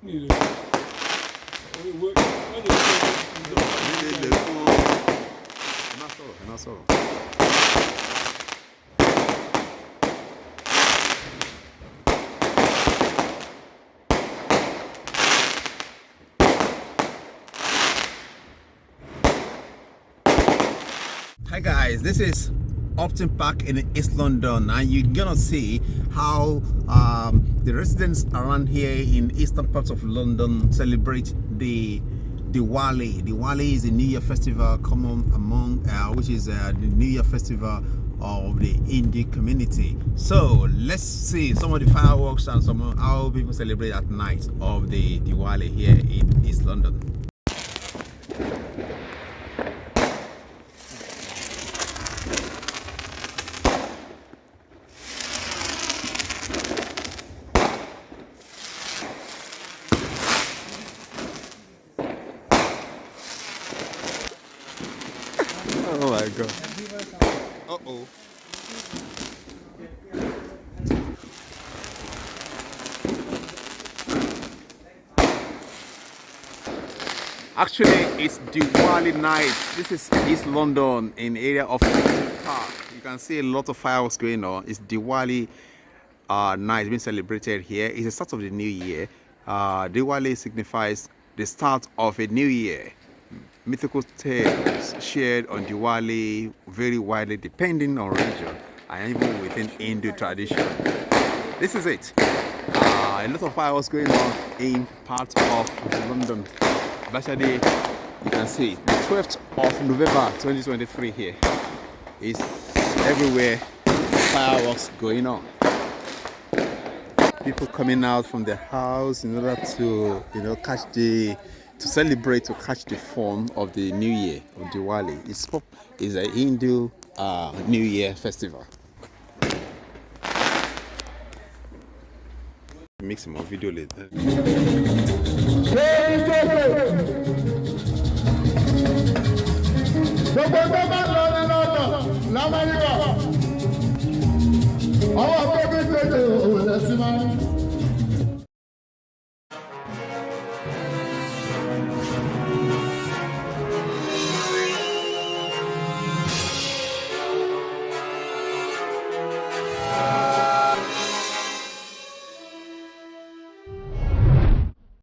Hi guys, this is Upton Park in East London, and you're gonna see how the residents around here in eastern parts of London celebrate the Diwali. Diwali is a New Year festival common among which is the New Year festival of the Hindu community. So let's see some of the fireworks and some of how people celebrate at night of the Diwali here in East London. Oh my god. Uh-oh. Actually, it's Diwali night. This is East London in the area of Park. You can see a lot of fireworks going on. It's Diwali night being celebrated here. It's the start of the new year. Diwali signifies the start of a new year. Mythical tales shared on Diwali vary widely depending on region and even within Hindu tradition. This is it. A lot of fireworks going on in parts of London. Actually, you can see the 12th of November 2023 here is everywhere. Fireworks going on. People coming out from their house in order to celebrate, to catch the fun of the New Year of Diwali. It's a Hindu New Year festival. Make some more video later.